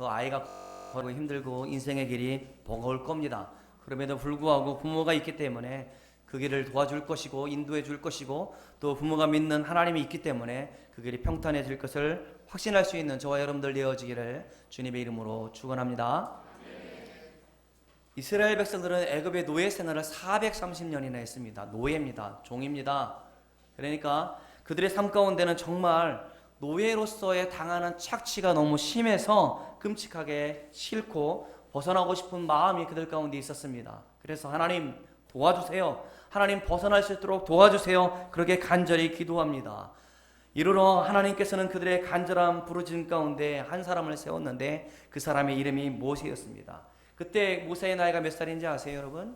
그 아이가 걸고 힘들고 인생의 길이 버거울 겁니다. 그럼에도 불구하고 부모가 있기 때문에 그 길을 도와줄 것이고 인도해 줄 것이고 또 부모가 믿는 하나님이 있기 때문에 그 길이 평탄해질 것을 확신할 수 있는 저와 여러분들 되어지기를 주님의 이름으로 축원합니다. 이스라엘 백성들은 애굽의 노예 생활을 430년이나 했습니다. 노예입니다. 종입니다. 그러니까 그들의 삶 가운데는 정말 노예로서의 당하는 착취가 너무 심해서 끔찍하게 싫고 벗어나고 싶은 마음이 그들 가운데 있었습니다. 그래서 하나님 도와주세요. 하나님 벗어날 수 있도록 도와주세요. 그렇게 간절히 기도합니다. 이르러 하나님께서는 그들의 간절한 부르짖음 가운데 한 사람을 세웠는데 그 사람의 이름이 모세였습니다. 그때 모세의 나이가 몇 살인지 아세요, 여러분?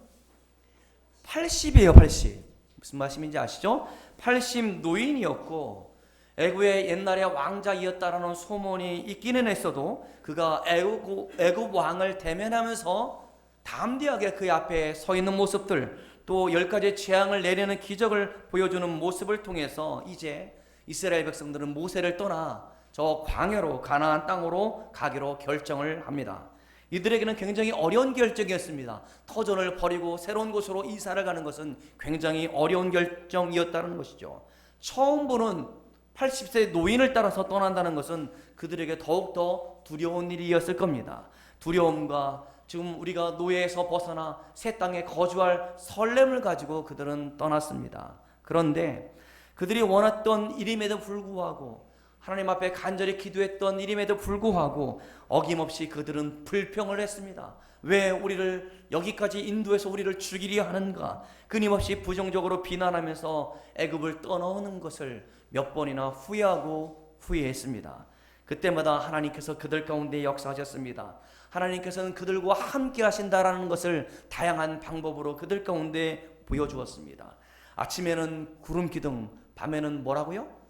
80이에요, 80. 무슨 말씀인지 아시죠? 80 노인이었고 애굽의 옛날에 왕자이었다라는 소문이 있기는 했어도 그가 애굽 왕을 대면하면서 담대하게 그 앞에 서 있는 모습들, 또 10가지 재앙을 내리는 기적을 보여주는 모습을 통해서 이제 이스라엘 백성들은 모세를 떠나 저 광야로 가나안 땅으로 가기로 결정을 합니다. 이들에게는 굉장히 어려운 결정이었습니다. 터전을 버리고 새로운 곳으로 이사를 가는 것은 굉장히 어려운 결정이었다는 것이죠. 처음 보는 80세 노인을 따라서 떠난다는 것은 그들에게 더욱더 두려운 일이었을 겁니다. 두려움과 지금 우리가 노예에서 벗어나 새 땅에 거주할 설렘을 가지고 그들은 떠났습니다. 그런데 그들이 원했던 일임에도 불구하고 하나님 앞에 간절히 기도했던 일임에도 불구하고 어김없이 그들은 불평을 했습니다. 왜 우리를 여기까지 인도해서 우리를 죽이려 하는가? 끊임없이 부정적으로 비난하면서 애굽을 떠나오는 것을 몇 번이나 후회하고 후회했습니다. 그때마다 하나님께서 그들 가운데 역사하셨습니다. 하나님께서는 그들과 함께 하신다라는 것을 다양한 방법으로 그들 가운데 보여주었습니다. 아침에는 구름 기둥, 밤에는 뭐라고요?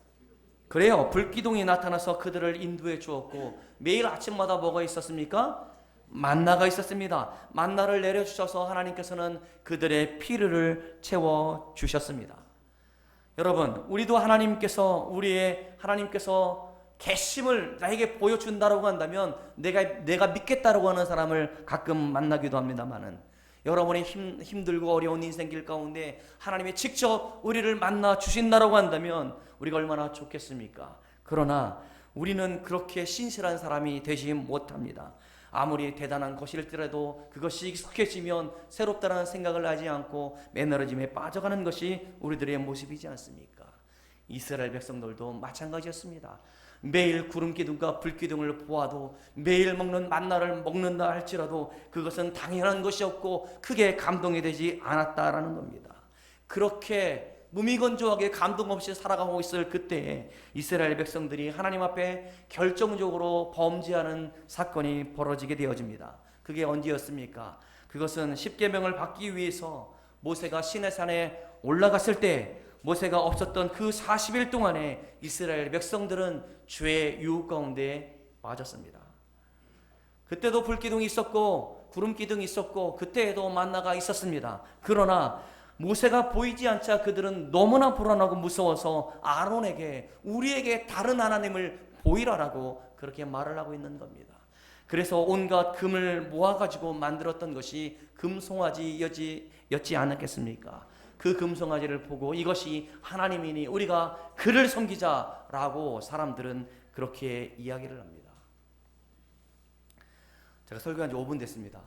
그래요, 불기둥이 나타나서 그들을 인도해 주었고 매일 아침마다 뭐가 있었습니까? 만나가 있었습니다. 만나를 내려주셔서 하나님께서는 그들의 필요를 채워주셨습니다. 여러분, 우리도 하나님께서 계심을 나에게 보여준다라고 한다면 내가 믿겠다라고 하는 사람을 가끔 만나기도 합니다만은 여러분이 힘들고 어려운 인생길 가운데 하나님이 직접 우리를 만나 주신다라고 한다면 우리가 얼마나 좋겠습니까? 그러나 우리는 그렇게 신실한 사람이 되지 못합니다. 아무리 대단한 것일지라도 그것이 익숙해지면 새롭다는 생각을 하지 않고 매너리즘에 빠져가는 것이 우리들의 모습이지 않습니까? 이스라엘 백성들도 마찬가지였습니다. 매일 구름기둥과 불기둥을 보아도 매일 먹는 만나를 먹는다 할지라도 그것은 당연한 것이었고 크게 감동이 되지 않았다라는 겁니다. 그렇게 무미건조하게 감동 없이 살아가고 있을 그때에 이스라엘 백성들이 하나님 앞에 결정적으로 범죄하는 사건이 벌어지게 되어집니다. 그게 언제였습니까? 그것은 십계명을 받기 위해서 모세가 시내산에 올라갔을 때 모세가 없었던 그 40일 동안에 이스라엘 백성들은 죄의 유혹 가운데 빠졌습니다. 그때도 불기둥이 있었고 구름기둥이 있었고 그때에도 만나가 있었습니다. 그러나 모세가 보이지 않자 그들은 너무나 불안하고 무서워서 아론에게 우리에게 다른 하나님을 보이라라고 그렇게 말을 하고 있는 겁니다. 그래서 온갖 금을 모아가지고 만들었던 것이 금송아지였지 않았겠습니까? 그 금송아지를 보고 이것이 하나님이니 우리가 그를 섬기자라고 사람들은 그렇게 이야기를 합니다. 제가 설교한 지 5분 됐습니다.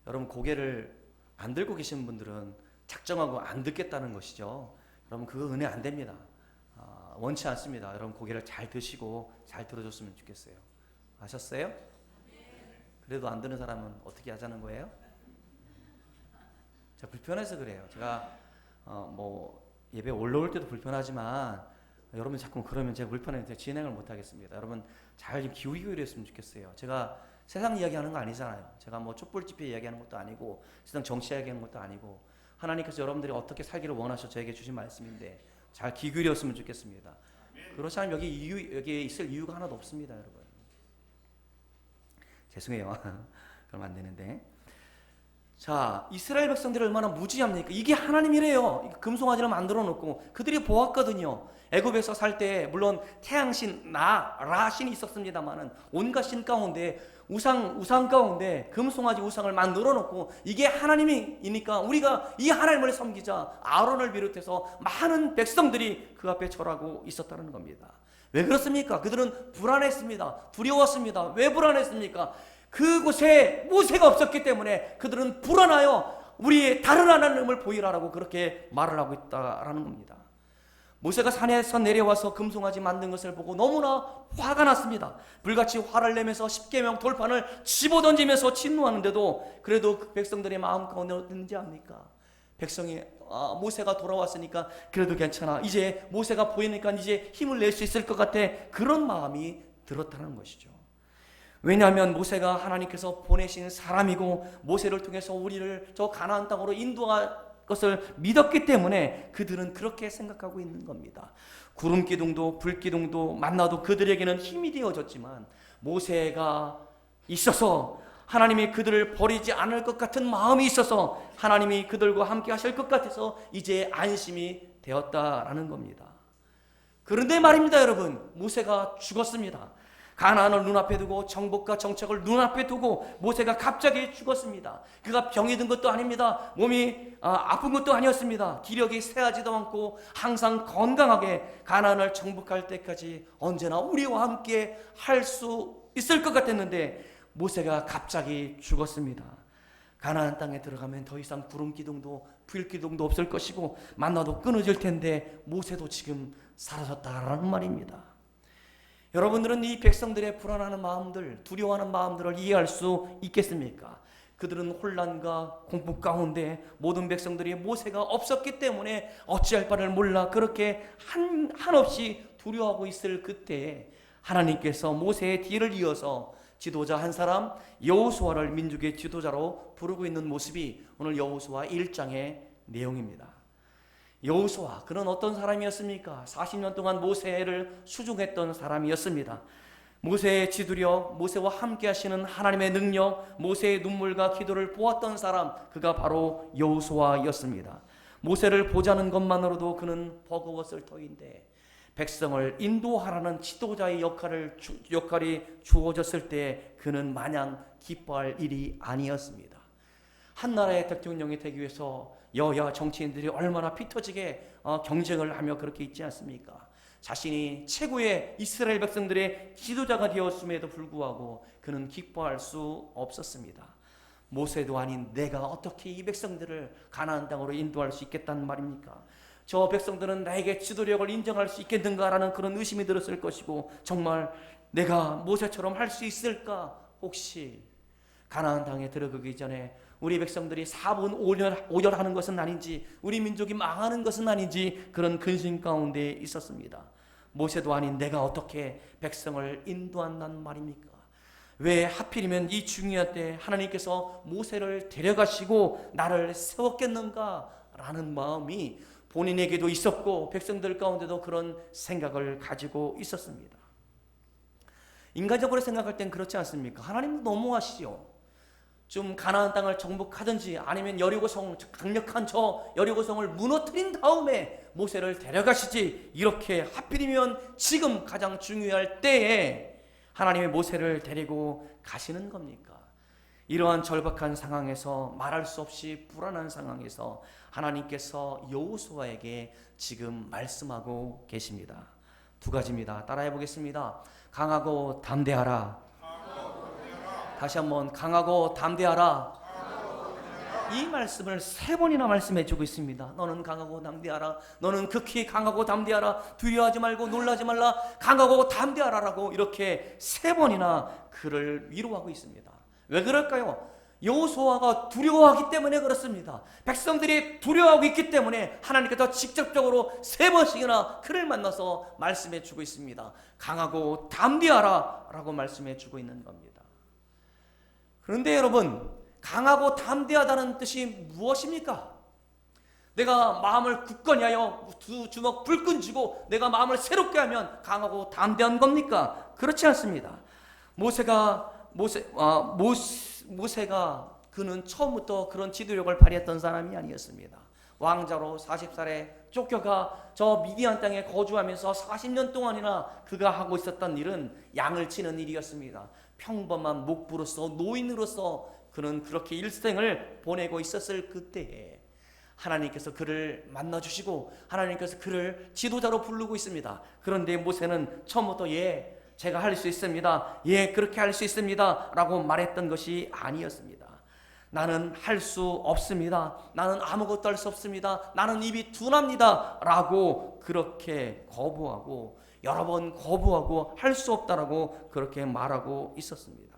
여러분 고개를 안 들고 계신 분들은 작정하고 안 듣겠다는 것이죠. 여러분 그거 은혜 안 됩니다. 원치 않습니다. 여러분 고개를 잘 드시고 잘 들어줬으면 좋겠어요. 아셨어요? 그래도 안 듣는 사람은 어떻게 하자는 거예요? 제가 불편해서 그래요. 제가 예배 올라올 때도 불편하지만 여러분 자꾸 그러면 제가 불편해서 진행을 못 하겠습니다. 여러분 잘 좀 기울이고 이랬으면 좋겠어요. 제가 세상 이야기하는 거 아니잖아요. 제가 촛불 집회 이야기하는 것도 아니고 세상 정치 이야기하는 것도 아니고 하나님께서 여러분들이 어떻게 살기를 원하셔 저에게 주신 말씀인데 잘 귀 기울였으면 좋겠습니다. 그렇지 않으면 여기에 있을 이유가 하나도 없습니다, 여러분. 죄송해요. 그럼 안 되는데. 자, 이스라엘 백성들이 얼마나 무지합니까? 이게 하나님이래요. 금송아지를 만들어 놓고 그들이 보았거든요. 애굽에서 살 때 물론 태양신 라신이 있었습니다만은 온갖 신 가운데 우상 가운데 금송아지 우상을 만들어 놓고 이게 하나님이니까 우리가 이 하나님을 섬기자, 아론을 비롯해서 많은 백성들이 그 앞에 절하고 있었다는 겁니다. 왜 그렇습니까? 그들은 불안했습니다. 두려웠습니다. 왜 불안했습니까? 그곳에 모세가 없었기 때문에 그들은 불안하여 우리 다른 하나님을 보이라라고 그렇게 말을 하고 있다라는 겁니다. 모세가 산에서 내려와서 금송아지 만든 것을 보고 너무나 화가 났습니다. 불같이 화를 내면서 십계명 돌판을 집어던지면서 진노하는데도 그래도 그 백성들의 마음 가운데 어땠는지 압니까? 백성이 모세가 돌아왔으니까 그래도 괜찮아, 이제 모세가 보이니까 이제 힘을 낼 수 있을 것 같아, 그런 마음이 들었다는 것이죠. 왜냐하면 모세가 하나님께서 보내신 사람이고 모세를 통해서 우리를 저 가나안 땅으로 인도할 것을 믿었기 때문에 그들은 그렇게 생각하고 있는 겁니다. 구름 기둥도 불 기둥도 만나도 그들에게는 힘이 되어졌지만 모세가 있어서 하나님이 그들을 버리지 않을 것 같은 마음이 있어서 하나님이 그들과 함께 하실 것 같아서 이제 안심이 되었다라는 겁니다. 그런데 말입니다, 여러분, 모세가 죽었습니다. 가나안을 눈앞에 두고 정복과 정착을 눈앞에 두고 모세가 갑자기 죽었습니다. 그가 병이 든 것도 아닙니다. 몸이 아픈 것도 아니었습니다. 기력이 쇠하지도 않고 항상 건강하게 가나안을 정복할 때까지 언제나 우리와 함께 할 수 있을 것 같았는데 모세가 갑자기 죽었습니다. 가나안 땅에 들어가면 더 이상 구름 기둥도 불 기둥도 없을 것이고 만나도 끊어질 텐데 모세도 지금 사라졌다라는 말입니다. 여러분들은 이 백성들의 불안하는 마음들, 두려워하는 마음들을 이해할 수 있겠습니까? 그들은 혼란과 공포 가운데 모든 백성들이 모세가 없었기 때문에 어찌할 바를 몰라 그렇게 한없이 두려워하고 있을 그때에 하나님께서 모세의 뒤를 이어서 지도자 한 사람 여호수아를 민족의 지도자로 부르고 있는 모습이 오늘 여호수아 1장의 내용입니다. 여호수아, 그는 어떤 사람이었습니까? 40년 동안 모세를 수종했던 사람이었습니다. 모세의 지도력, 모세와 함께 하시는 하나님의 능력, 모세의 눈물과 기도를 보았던 사람, 그가 바로 여호수아였습니다. 모세를 보자는 것만으로도 그는 버거웠을 터인데 백성을 인도하라는 지도자의 역할이 주어졌을 때 그는 마냥 기뻐할 일이 아니었습니다. 한 나라의 대통령이 되기 위해서 여야 정치인들이 얼마나 피 터지게 경쟁을 하며 그렇게 있지 않습니까? 자신이 최고의 이스라엘 백성들의 지도자가 되었음에도 불구하고 그는 기뻐할 수 없었습니다. 모세도 아닌 내가 어떻게 이 백성들을 가나안 땅으로 인도할 수 있겠다는 말입니까? 저 백성들은 나에게 지도력을 인정할 수 있겠는가라는 그런 의심이 들었을 것이고 정말 내가 모세처럼 할 수 있을까? 혹시 가나안 땅에 들어가기 전에 우리 백성들이 4분 5열 것은 아닌지 우리 민족이 망하는 것은 아닌지 그런 근심 가운데 있었습니다. 모세도 아닌 내가 어떻게 백성을 인도한단 말입니까? 왜 하필이면 이 중요한 때 하나님께서 모세를 데려가시고 나를 세웠겠는가 라는 마음이 본인에게도 있었고 백성들 가운데도 그런 생각을 가지고 있었습니다. 인간적으로 생각할 땐 그렇지 않습니까? 하나님도 너무하시죠. 좀 가나안 땅을 정복하든지 아니면 여리고성, 강력한 저 여리고성을 무너뜨린 다음에 모세를 데려가시지, 이렇게 하필이면 지금 가장 중요할 때에 하나님의 모세를 데리고 가시는 겁니까? 이러한 절박한 상황에서, 말할 수 없이 불안한 상황에서 하나님께서 여호수아에게 지금 말씀하고 계십니다. 두 가지입니다. 따라해 보겠습니다. 강하고 담대하라. 다시 한번, 강하고 담대하라. 이 말씀을 3번이나 말씀해 주고 있습니다. 너는 강하고 담대하라. 너는 극히 강하고 담대하라. 두려워하지 말고 놀라지 말라. 강하고 담대하라라고 이렇게 3번이나 그를 위로하고 있습니다. 왜 그럴까요? 여호수아가 두려워하기 때문에 그렇습니다. 백성들이 두려워하고 있기 때문에 하나님께서 직접적으로 3번씩이나 그를 만나서 말씀해 주고 있습니다. 강하고 담대하라 라고 말씀해 주고 있는 겁니다. 그런데 여러분, 강하고 담대하다는 뜻이 무엇입니까? 내가 마음을 굳건히 하여 두 주먹 불끈 쥐고 내가 마음을 새롭게 하면 강하고 담대한 겁니까? 그렇지 않습니다. 모세가 그는 처음부터 그런 지도력을 발휘했던 사람이 아니었습니다. 왕자로 40살에 쫓겨가 저 미디안 땅에 거주하면서 40년 동안이나 그가 하고 있었던 일은 양을 치는 일이었습니다. 평범한 목부로서 노인으로서 그는 그렇게 일생을 보내고 있었을 그때에 하나님께서 그를 만나주시고 하나님께서 그를 지도자로 부르고 있습니다. 그런데 모세는 처음부터 제가 할 수 있습니다. 그렇게 할 수 있습니다. 라고 말했던 것이 아니었습니다. 나는 할 수 없습니다. 나는 아무것도 할 수 없습니다. 나는 입이 둔합니다. 라고 그렇게 거부하고 여러 번 거부하고 할 수 없다라고 그렇게 말하고 있었습니다.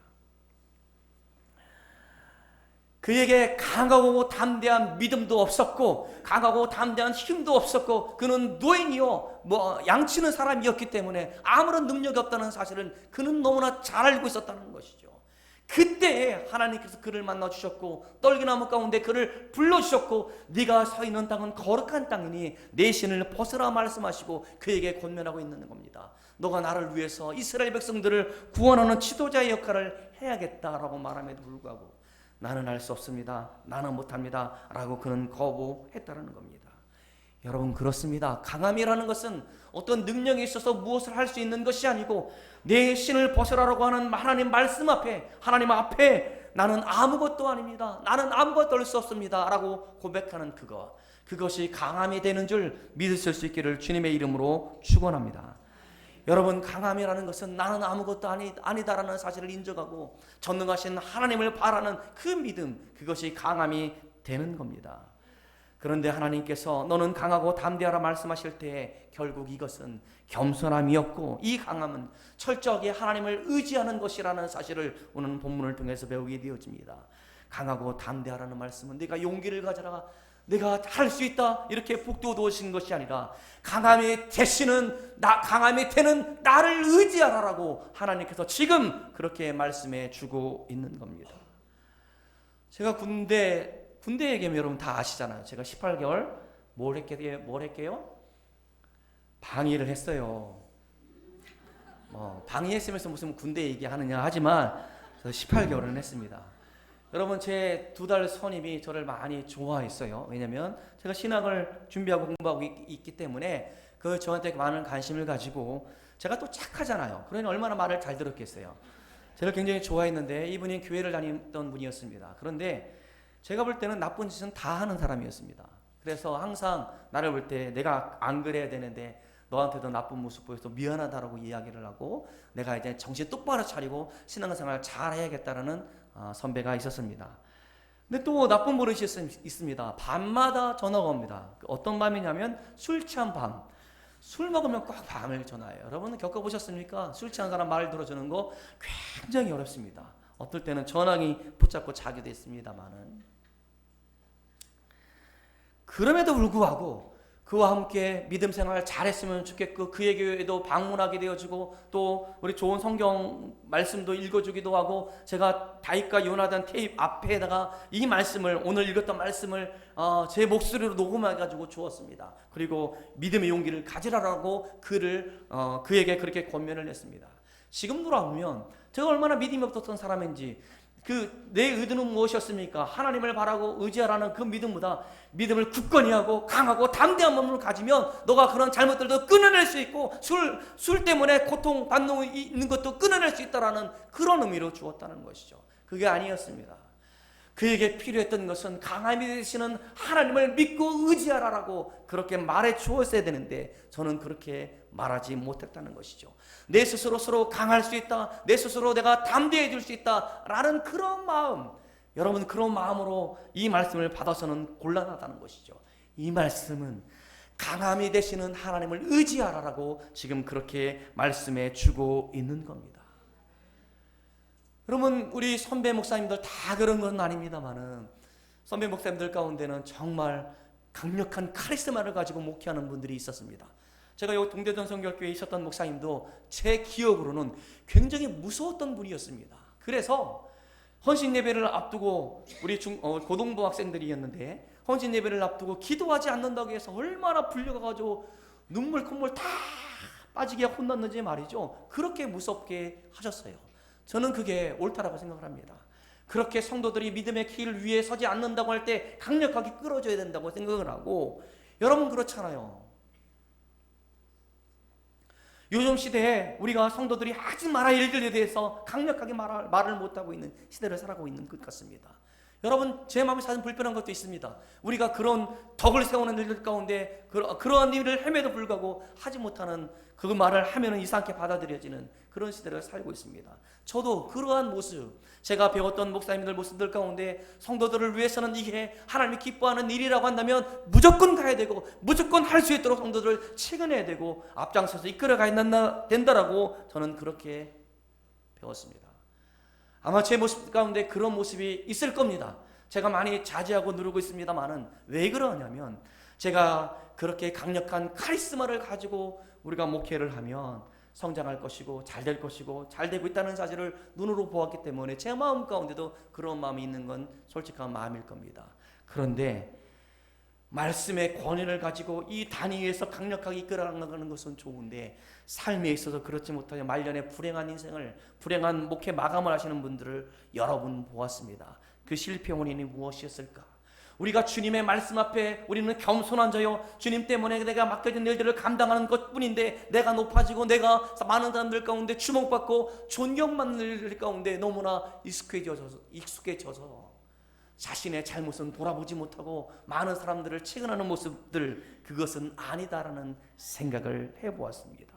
그에게 강하고 담대한 믿음도 없었고 강하고 담대한 힘도 없었고 그는 노인이요 양치는 사람이었기 때문에 아무런 능력이 없다는 사실은 그는 너무나 잘 알고 있었다는 것이죠. 그때 하나님께서 그를 만나주셨고 떨기나무 가운데 그를 불러주셨고 네가 서 있는 땅은 거룩한 땅이니 내 신을 벗으라 말씀하시고 그에게 권면하고 있는 겁니다. 너가 나를 위해서 이스라엘 백성들을 구원하는 지도자의 역할을 해야겠다라고 말함에도 불구하고 나는 할 수 없습니다. 나는 못합니다. 라고 그는 거부했다는 겁니다. 여러분 그렇습니다. 강함이라는 것은 어떤 능력이 있어서 무엇을 할 수 있는 것이 아니고 내 신을 벗으라고 하는 하나님 말씀 앞에 하나님 앞에 나는 아무것도 아닙니다. 나는 아무것도 할 수 없습니다. 라고 고백하는 그것이 강함이 되는 줄 믿으실 수 있기를 주님의 이름으로 축원합니다. 여러분 강함이라는 것은 나는 아무것도 아니다라는 사실을 인정하고 전능하신 하나님을 바라는 그 믿음 그것이 강함이 되는 겁니다. 그런데 하나님께서 너는 강하고 담대하라 말씀하실 때에 결국 이것은 겸손함이었고 이 강함은 철저하게 하나님을 의지하는 것이라는 사실을 오늘 본문을 통해서 배우게 되어집니다. 강하고 담대하라는 말씀은 내가 용기를 가져라 내가 할 수 있다 이렇게 북돋우신 것이 아니라 강함이 되는 나를 의지하라라고 하나님께서 지금 그렇게 말씀해 주고 있는 겁니다. 제가 군대 얘기하면 여러분 다 아시잖아요. 제가 18개월 뭘 했게요? 방위를 했어요. 방위했으면서 무슨 군대 얘기하느냐 하지만 18개월은 했습니다. 여러분 제 2달 선임이 저를 많이 좋아했어요. 왜냐하면 제가 신학을 준비하고 공부하고 있기 때문에 저한테 많은 관심을 가지고 제가 또 착하잖아요. 그러니 얼마나 말을 잘 들었겠어요. 저를 굉장히 좋아했는데 이분이 교회를 다니던 분이었습니다. 그런데 제가 볼 때는 나쁜 짓은 다 하는 사람이었습니다. 그래서 항상 나를 볼 때 내가 안 그래야 되는데 너한테도 나쁜 모습 보여서 미안하다라고 이야기를 하고 내가 이제 정신 똑바로 차리고 신앙생활 잘 해야겠다라는 선배가 있었습니다. 근데 또 나쁜 버릇이 있습니다. 밤마다 전화가 옵니다. 어떤 밤이냐면 술 취한 밤. 술 먹으면 꼭 밤을 전화해요. 여러분은 겪어보셨습니까? 술 취한 사람 말 들어주는 거 굉장히 어렵습니다. 어떨 때는 전화기 붙잡고 자기도 했습니다만은 그럼에도 불구하고 그와 함께 믿음 생활 잘했으면 좋겠고 그의 교회에도 방문하게 되어지고 또 우리 좋은 성경 말씀도 읽어주기도 하고 제가 다윗과 요나단 테이프 앞에다가 이 말씀을 오늘 읽었던 말씀을 제 목소리로 녹음해가지고 주었습니다. 그리고 믿음의 용기를 가지라라고 그에게 그렇게 권면을 했습니다. 지금 돌아보면 제가 얼마나 믿음이 없었던 사람인지 내 의도는 무엇이었습니까? 하나님을 바라고 의지하라는 그 믿음보다 믿음을 굳건히 하고 강하고 담대한 마음을 가지면 너가 그런 잘못들도 끊어낼 수 있고 술 때문에 고통받는 있는 것도 끊어낼 수 있다라는 그런 의미로 주었다는 것이죠. 그게 아니었습니다. 그에게 필요했던 것은 강함이 되시는 하나님을 믿고 의지하라라고 그렇게 말해 주었어야 되는데 저는 그렇게 말하지 못했다는 것이죠. 내 스스로 서로 강할 수 있다. 내 스스로 내가 담대해질 수 있다라는 그런 마음, 여러분 그런 마음으로 이 말씀을 받아서는 곤란하다는 것이죠. 이 말씀은 강함이 되시는 하나님을 의지하라라고 지금 그렇게 말씀해 주고 있는 겁니다. 여러분 우리 선배 목사님들 다 그런 건 아닙니다만은 선배 목사님들 가운데는 정말 강력한 카리스마를 가지고 목회하는 분들이 있었습니다. 제가 여기 동대전 성결교회에 있었던 목사님도 제 기억으로는 굉장히 무서웠던 분이었습니다. 그래서 헌신 예배를 앞두고 우리 고등부 학생들이었는데 헌신 예배를 앞두고 기도하지 않는다고 해서 얼마나 불려가지고 눈물 콧물 다 빠지게 혼났는지 말이죠. 그렇게 무섭게 하셨어요. 저는 그게 옳다라고 생각을 합니다. 그렇게 성도들이 믿음의 길 위에 서지 않는다고 할 때 강력하게 끌어줘야 된다고 생각을 하고, 여러분 그렇잖아요. 요즘 시대에 우리가 성도들이 하지 말아야 할 일들에 대해서 강력하게 말을 못하고 있는 시대를 살아가고 있는 것 같습니다. 여러분, 제 마음에 사실 불편한 것도 있습니다. 우리가 그런 덕을 세우는 일들 가운데 그러한 일을 헤매도 불구하고 하지 못하는 그 말을 하면은 이상하게 받아들여지는 그런 시대를 살고 있습니다. 저도 그러한 모습, 제가 배웠던 목사님들 모습들 가운데 성도들을 위해서는 이게 하나님이 기뻐하는 일이라고 한다면 무조건 가야 되고 무조건 할 수 있도록 성도들을 채근해야 되고 앞장서서 이끌어가야 된다라고 저는 그렇게 배웠습니다. 아마 제 모습 가운데 그런 모습이 있을 겁니다. 제가 많이 자제하고 누르고 있습니다만은 왜 그러냐면, 제가 그렇게 강력한 카리스마를 가지고 우리가 목회를 하면 성장할 것이고 잘 될 것이고 잘 되고 있다는 사실을 눈으로 보았기 때문에 제 마음 가운데도 그런 마음이 있는 건 솔직한 마음일 겁니다. 그런데 말씀의 권위를 가지고 이 단위에서 강력하게 이끌어나가는 것은 좋은데, 삶에 있어서 그렇지 못하여 말년에 불행한 인생을, 불행한 목회 마감을 하시는 분들을 여러 분 보았습니다. 그 실패 원인이 무엇이었을까? 우리가 주님의 말씀 앞에 우리는 겸손한 자요, 주님 때문에 내가 맡겨진 일들을 감당하는 것뿐인데 내가 높아지고 내가 많은 사람들 가운데 주목받고 존경받는 일 가운데 너무나 익숙해져서 자신의 잘못은 돌아보지 못하고 많은 사람들을 채근하는 모습들, 그것은 아니다라는 생각을 해보았습니다.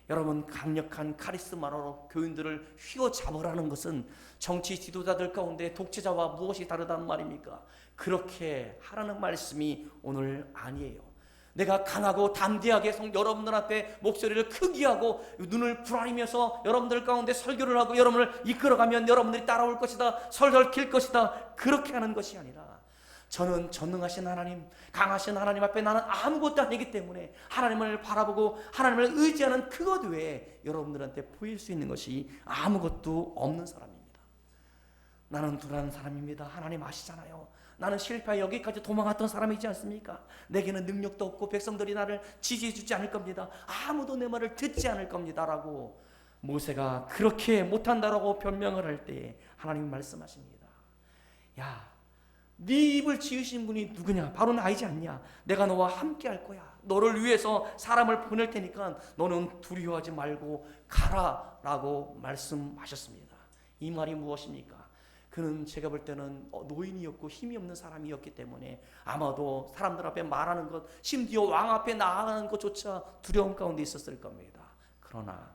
여러분, 강력한 카리스마로 교인들을 휘어잡으라는 것은 정치 지도자들 가운데 독재자와 무엇이 다르다는 말입니까? 그렇게 하라는 말씀이 오늘 아니에요. 내가 강하고 담대하게 여러분들 앞에 목소리를 크게 하고 눈을 부라리면서 여러분들 가운데 설교를 하고 여러분을 이끌어가면 여러분들이 따라올 것이다, 설설 킬 것이다, 그렇게 하는 것이 아니라, 저는 전능하신 하나님, 강하신 하나님 앞에 나는 아무것도 아니기 때문에 하나님을 바라보고 하나님을 의지하는 그것 외에 여러분들한테 보일 수 있는 것이 아무것도 없는 사람입니다. 나는 불안한 사람입니다. 하나님 아시잖아요. 나는 실패해 여기까지 도망갔던 사람이지 않습니까? 내게는 능력도 없고 백성들이 나를 지지해 주지 않을 겁니다. 아무도 내 말을 듣지 않을 겁니다 라고 모세가 그렇게 못한다라고 변명을 할 때 하나님이 말씀하십니다. 야, 네 입을 지으신 분이 누구냐? 바로 나이지 않냐? 내가 너와 함께 할 거야. 너를 위해서 사람을 보낼 테니까 너는 두려워하지 말고 가라 라고 말씀하셨습니다. 이 말이 무엇입니까? 그는 제가 볼 때는 노인이었고 힘이 없는 사람이었기 때문에 아마도 사람들 앞에 말하는 것, 심지어 왕 앞에 나아가는 것조차 두려움 가운데 있었을 겁니다. 그러나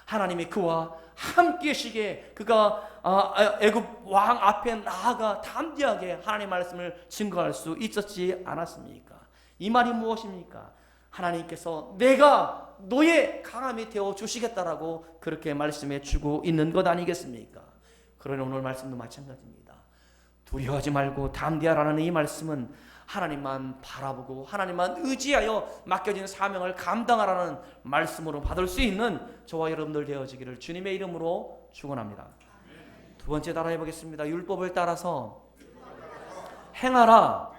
하나님이 그와 함께 계시게 그가 애굽 왕 앞에 나아가 담대하게 하나님의 말씀을 증거할 수 있었지 않았습니까? 이 말이 무엇입니까? 하나님께서 내가 너의 강함이 되어 주시겠다라고 그렇게 말씀해 주고 있는 것 아니겠습니까? 그러나 오늘 말씀도 마찬가지입니다. 두려워하지 말고 담대하라는 이 말씀은 하나님만 바라보고 하나님만 의지하여 맡겨진 사명을 감당하라는 말씀으로 받을 수 있는 저와 여러분들 되어지기를 주님의 이름으로 축원합니다. 두 번째 따라해 보겠습니다. 율법을 따라서 행하라.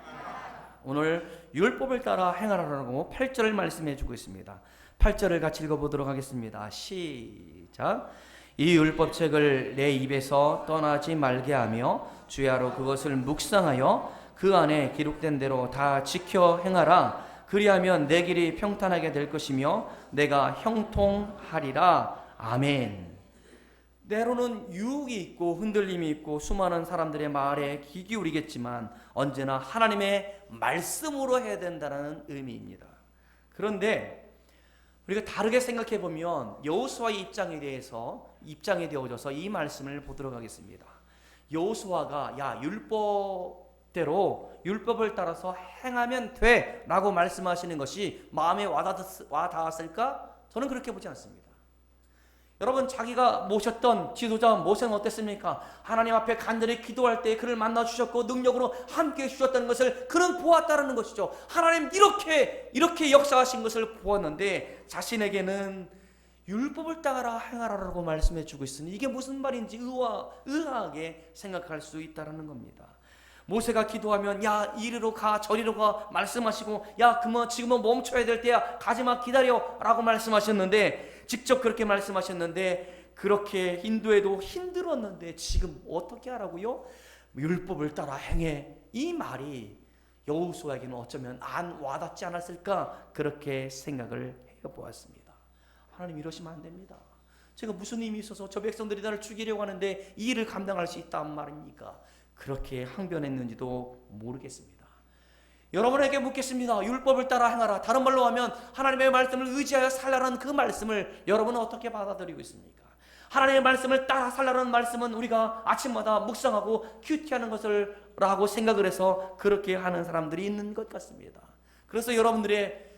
오늘 율법을 따라 행하라라고 8절을 말씀해 주고 있습니다. 8절을 같이 읽어보도록 하겠습니다. 시작. 이 율법책을 내 입에서 떠나지 말게 하며 주야로 그것을 묵상하여 그 안에 기록된 대로 다 지켜 행하라. 그리하면 내 길이 평탄하게 될 것이며 내가 형통하리라. 아멘. 때로는 유혹이 있고 흔들림이 있고 수많은 사람들의 말에 귀 기울이겠지만 언제나 하나님의 말씀으로 해야 된다는 의미입니다. 그런데 우리가 다르게 생각해 보면 여호수아의 입장에 되어져서 이 말씀을 보도록 하겠습니다. 여호수아가 야, 율법대로 율법을 따라서 행하면 돼 라고 말씀하시는 것이 마음에 와닿았을까? 저는 그렇게 보지 않습니다. 여러분, 자기가 모셨던 지도자 모세는 어땠습니까? 하나님 앞에 간절히 기도할 때 그를 만나 주셨고 능력으로 함께 해 주셨다는 것을 그는 보았다는 것이죠. 하나님 이렇게 역사하신 것을 보았는데 자신에게는 율법을 따라 행하라고 말씀해 주고 있으니 이게 무슨 말인지 의아하게 생각할 수 있다는 겁니다. 모세가 기도하면 야, 이리로 가 저리로 가 말씀하시고 야, 그만 지금은 멈춰야 될 때야 가지마 기다려 라고 말씀하셨는데 직접 그렇게 말씀하셨는데 그렇게 인도에도 힘들었는데 지금 어떻게 하라고요? 율법을 따라 행해. 이 말이 여호수아에게는 어쩌면 안 와닿지 않았을까, 그렇게 생각을 해보았습니다. 하나님, 이러시면 안 됩니다. 제가 무슨 힘이 있어서 저 백성들이 나를 죽이려고 하는데 이 일을 감당할 수 있단 말입니까? 그렇게 항변했는지도 모르겠습니다. 여러분에게 묻겠습니다. 율법을 따라 행하라, 다른 말로 하면 하나님의 말씀을 의지하여 살라는 그 말씀을 여러분은 어떻게 받아들이고 있습니까? 하나님의 말씀을 따라 살라는 말씀은 우리가 아침마다 묵상하고 큐티하는 것을 라고 생각을 해서 그렇게 하는 사람들이 있는 것 같습니다. 그래서 여러분들의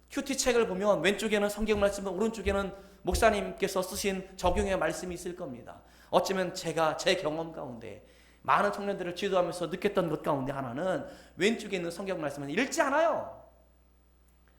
큐티 책을 보면 왼쪽에는 성경 말씀, 오른쪽에는 목사님께서 쓰신 적용의 말씀이 있을 겁니다. 어쩌면 제가 제 경험 가운데 많은 청년들을 지도하면서 느꼈던 것 가운데 하나는 왼쪽에 있는 성경 말씀은 읽지 않아요.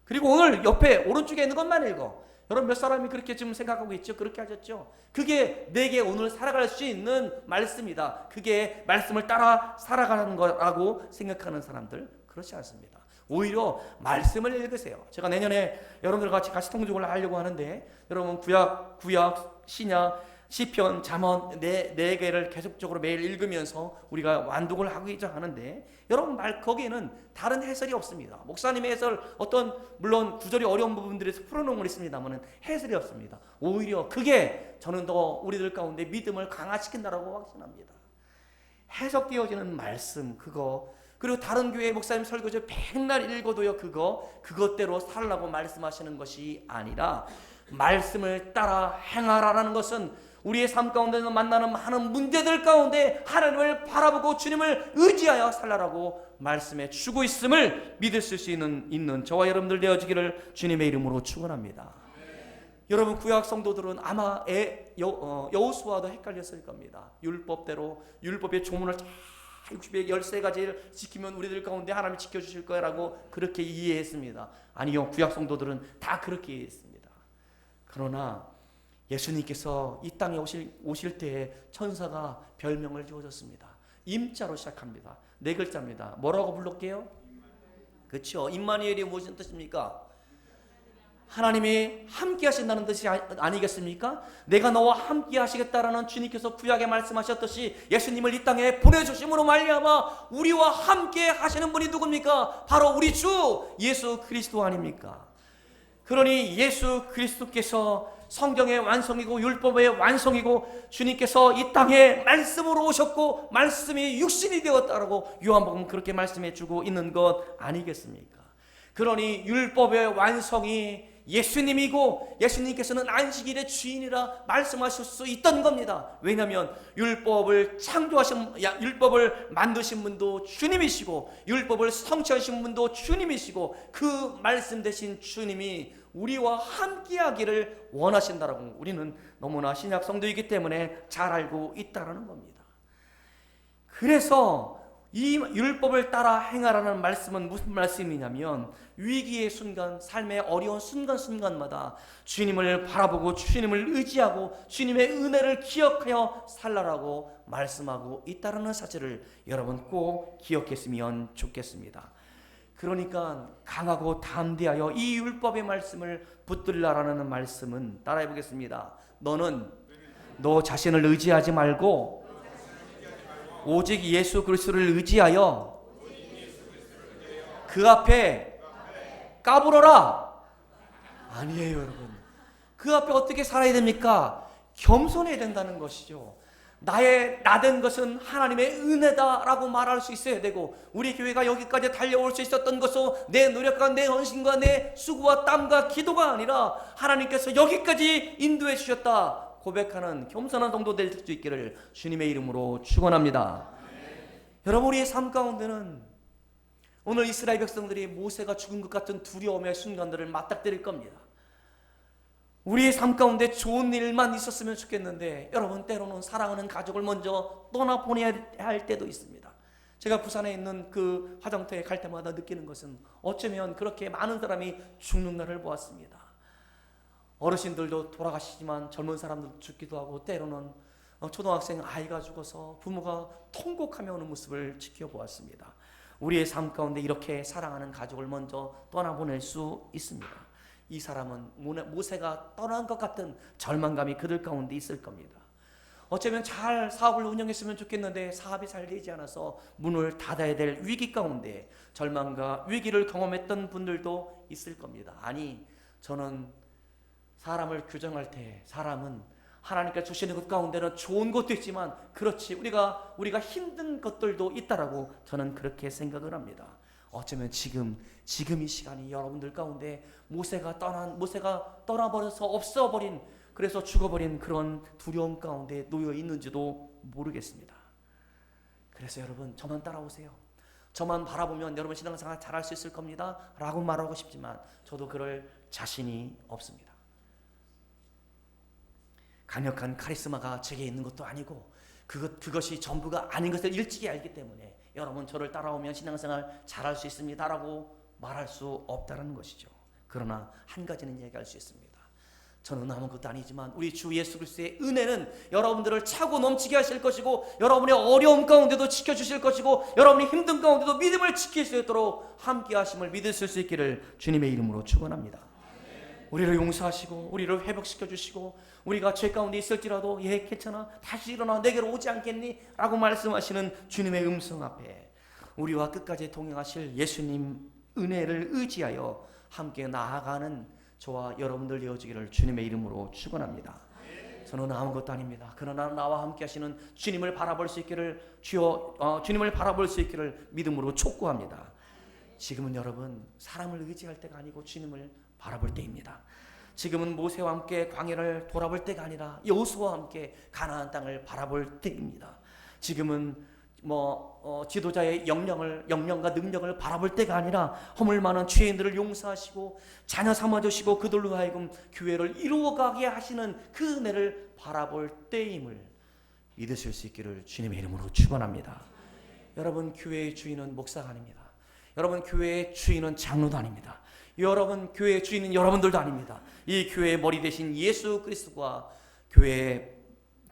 그리고 오늘 옆에 오른쪽에 있는 것만 읽어. 여러분, 몇 사람이 그렇게 지금 생각하고 있죠? 그렇게 하셨죠? 그게 내게 오늘 살아갈 수 있는 말씀이다, 그게 말씀을 따라 살아가는 거라고 생각하는 사람들, 그렇지 않습니다. 오히려 말씀을 읽으세요. 제가 내년에 여러분들과 같이 통독을 하려고 하는데, 여러분 구약, 신약, 시편, 잠언 네 개를 계속적으로 매일 읽으면서 우리가 완독을 하고자 하는데, 여러분 거기에는 다른 해설이 없습니다. 목사님의 해설, 물론 구절이 어려운 부분들에서 풀어놓은 건 있습니다만 해설이 없습니다. 오히려 그게 저는 더 우리들 가운데 믿음을 강화시킨다라고 확신합니다. 해석되어지는 말씀, 그거, 그리고 다른 교회 목사님 설교를 맨날 읽어도요, 그것대로 살라고 말씀하시는 것이 아니라 말씀을 따라 행하라라는 것은 우리의 삶 가운데서 만나는 많은 문제들 가운데 하나님을 바라보고 주님을 의지하여 살라라고 말씀해 주고 있음을 믿을 수 있는 저와 여러분들 되어지기를 주님의 이름으로 축원합니다. 여러분, 구약 성도들은 아마 여호수아도 헷갈렸을 겁니다. 율법의 조문을 잘 613가지를 지키면 우리들 가운데 하나님이 지켜주실 거라고 그렇게 이해했습니다. 아니요, 구약 성도들은 다 그렇게 이해했습니다. 그러나 예수님께서 이 땅에 오실 때에 천사가 별명을 지어줬습니다. 임자로 시작합니다. 4글자입니다. 뭐라고 불렀게요? 그렇죠. 임마누엘이 무슨 뜻입니까? 하나님이 함께 하신다는 뜻이 아니겠습니까? 내가 너와 함께 하시겠다라는 주님께서 구약에 말씀하셨듯이 예수님을 이 땅에 보내주심으로 말미암아 우리와 함께 하시는 분이 누굽니까? 바로 우리 주 예수 그리스도 아닙니까? 그러니 예수 그리스도께서 성경의 완성이고 율법의 완성이고 주님께서 이 땅에 말씀으로 오셨고 말씀이 육신이 되었다라고 요한복음은 그렇게 말씀해 주고 있는 것 아니겠습니까? 그러니 율법의 완성이 예수님이고 예수님께서는 안식일의 주인이라 말씀하실 수 있던 겁니다. 왜냐하면 율법을 만드신 분도 주님이시고 율법을 성취하신 분도 주님이시고 그 말씀 대신 주님이 우리와 함께하기를 원하신다라고 우리는 너무나 신약 성도이기 때문에 잘 알고 있다라는 겁니다. 그래서 이 율법을 따라 행하라는 말씀은 무슨 말씀이냐면 위기의 순간, 삶의 어려운 순간순간마다 주님을 바라보고 주님을 의지하고 주님의 은혜를 기억하여 살라라고 말씀하고 있다는 사실을 여러분 꼭 기억했으면 좋겠습니다. 그러니까 강하고 담대하여 이 율법의 말씀을 붙들라라는 말씀은 따라해 보겠습니다. 너는 너 자신을 의지하지 말고 오직 예수 그리스도를 의지하여 그 앞에 까불어라. 아니에요, 여러분. 그 앞에 어떻게 살아야 됩니까? 겸손해야 된다는 것이죠. 나된 것은 하나님의 은혜다라고 말할 수 있어야 되고, 우리 교회가 여기까지 달려올 수 있었던 것은 내 노력과 내 헌신과 내 수고와 땀과 기도가 아니라 하나님께서 여기까지 인도해 주셨다 고백하는 겸손한 성도 될 수 있기를 주님의 이름으로 축원합니다. 여러분, 우리의 삶 가운데는 오늘 이스라엘 백성들이 모세가 죽은 것 같은 두려움의 순간들을 맞닥뜨릴 겁니다. 우리의 삶 가운데 좋은 일만 있었으면 좋겠는데 여러분, 때로는 사랑하는 가족을 먼저 떠나보내야 할 때도 있습니다. 제가 부산에 있는 그 화장터에 갈 때마다 느끼는 것은 어쩌면 그렇게 많은 사람이 죽는 날을 보았습니다. 어르신들도 돌아가시지만 젊은 사람들도 죽기도 하고, 때로는 초등학생 아이가 죽어서 부모가 통곡하며 오는 모습을 지켜보았습니다. 우리의 삶 가운데 이렇게 사랑하는 가족을 먼저 떠나보낼 수 있습니다. 이 사람은 모세가 떠난 것 같은 절망감이 그들 가운데 있을 겁니다. 어쩌면 잘 사업을 운영했으면 좋겠는데 사업이 잘 되지 않아서 문을 닫아야 될 위기 가운데 절망과 위기를 경험했던 분들도 있을 겁니다. 아니, 저는 사람을 규정할 때 사람은 하나님께서 주시는 것 가운데는 좋은 것도 있지만, 그렇지, 우리가 힘든 것들도 있다라고 저는 그렇게 생각을 합니다. 어쩌면 지금 이 시간이 여러분들 가운데 모세가 떠나버려서 없어버린, 그래서 죽어버린 그런 두려움 가운데 놓여 있는지도 모르겠습니다. 그래서 여러분, 저만 따라오세요. 저만 바라보면 여러분 신앙생활 잘할 수 있을 겁니다 라고 말하고 싶지만 저도 그럴 자신이 없습니다. 강력한 카리스마가 제게 있는 것도 아니고 그것이 전부가 아닌 것을 일찍이 알기 때문에 여러분 저를 따라오면 신앙생활 잘할 수 있습니다 라고 말할 수 없다는 것이죠. 그러나 한 가지는 얘기할 수 있습니다. 저는 아무것도 아니지만 우리 주 예수 그리스도의 은혜는 여러분들을 차고 넘치게 하실 것이고, 여러분의 어려움 가운데도 지켜주실 것이고, 여러분이 힘든 가운데도 믿음을 지킬 수 있도록 함께 하심을 믿을 수 있기를 주님의 이름으로 축원합니다. 우리를 용서하시고 우리를 회복시켜 주시고, 우리가 죄 가운데 있을지라도 괜찮아, 다시 일어나, 내게로 오지 않겠니? 라고 말씀하시는 주님의 음성 앞에 우리와 끝까지 동행하실 예수님 은혜를 의지하여 함께 나아가는 저와 여러분들 되어지기를 주님의 이름으로 축원합니다. 저는 아무것도 아닙니다. 그러나 나와 함께 하시는 주님을 바라볼 수 있기를 주님을 바라볼 수 있기를 믿음으로 촉구합니다. 지금은 여러분 사람을 의지할 때가 아니고 주님을 바라볼 때입니다. 지금은 모세와 함께 광야를 돌아볼 때가 아니라 여호수아와 함께 가나안 땅을 바라볼 때입니다. 지금은 지도자의 영령과 능력을 바라볼 때가 아니라 허물 많은 죄인들을 용서하시고 자녀 삼아주시고 그들로 하여금 교회를 이루어가게 하시는 그 은혜를 바라볼 때임을 믿으실 수 있기를 주님의 이름으로 축원합니다. 여러분, 교회의 주인은 목사가 아닙니다. 여러분, 교회의 주인은 장로도 아닙니다. 여러분, 교회의 주인은 여러분들도 아닙니다. 이 교회의 머리 대신 예수 그리스도가 교회의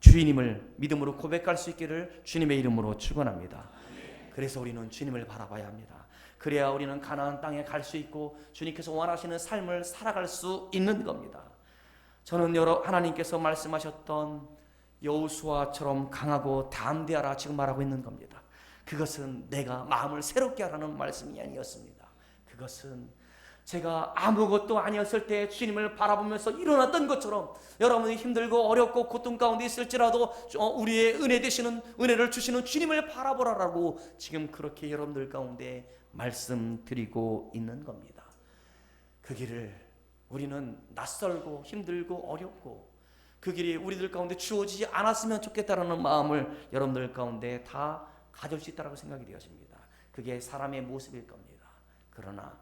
주인임을 믿음으로 고백할 수 있기를 주님의 이름으로 축원합니다. 그래서 우리는 주님을 바라봐야 합니다. 그래야 우리는 가나안 땅에 갈 수 있고 주님께서 원하시는 삶을 살아갈 수 있는 겁니다. 저는 하나님께서 말씀하셨던 여호수아처럼 강하고 담대하라 지금 말하고 있는 겁니다. 그것은 내가 마음을 새롭게 하라는 말씀이 아니었습니다. 그것은 제가 아무것도 아니었을 때 주님을 바라보면서 일어났던 것처럼 여러분이 힘들고 어렵고 고통 가운데 있을지라도 우리의 은혜 되시는, 은혜를 주시는 주님을 바라보라라고 지금 그렇게 여러분들 가운데 말씀드리고 있는 겁니다. 그 길을 우리는 낯설고 힘들고 어렵고 그 길이 우리들 가운데 주어지지 않았으면 좋겠다라는 마음을 여러분들 가운데 다 가질 수 있다고 생각이 되었습니다. 그게 사람의 모습일 겁니다. 그러나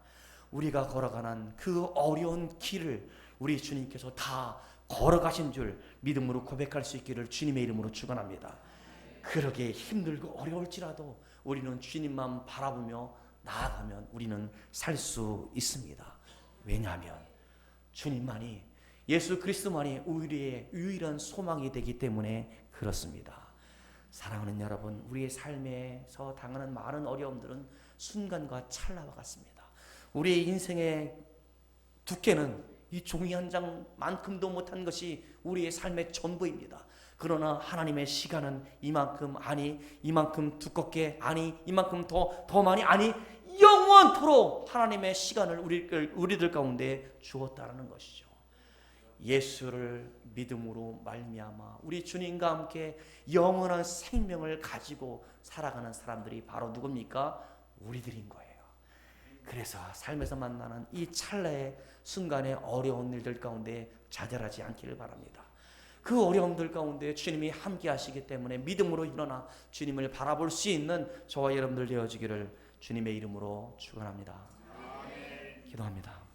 우리가 걸어가는 그 어려운 길을 우리 주님께서 다 걸어가신 줄 믿음으로 고백할 수 있기를 주님의 이름으로 축원합니다. 그러게 힘들고 어려울지라도 우리는 주님만 바라보며 나아가면 우리는 살 수 있습니다. 왜냐하면 주님만이, 예수 그리스도만이 우리의 유일한 소망이 되기 때문에 그렇습니다. 사랑하는 여러분, 우리의 삶에서 당하는 많은 어려움들은 순간과 찰나와 같습니다. 우리의 인생의 두께는 이 종이 한 장만큼도 못한 것이 우리의 삶의 전부입니다. 그러나 하나님의 시간은 이만큼, 아니 이만큼 두껍게, 아니 이만큼 더 많이, 아니 영원토록 하나님의 시간을 우리들 가운데 주었다는 것이죠. 예수를 믿음으로 말미암아 우리 주님과 함께 영원한 생명을 가지고 살아가는 사람들이 바로 누굽니까? 우리들인 거예요. 그래서 삶에서 만나는 이 찰나의 순간의 어려운 일들 가운데 좌절하지 않기를 바랍니다. 그 어려움들 가운데 주님이 함께 하시기 때문에 믿음으로 일어나 주님을 바라볼 수 있는 저와 여러분들 되어지기를 주님의 이름으로 축원합니다. 기도합니다.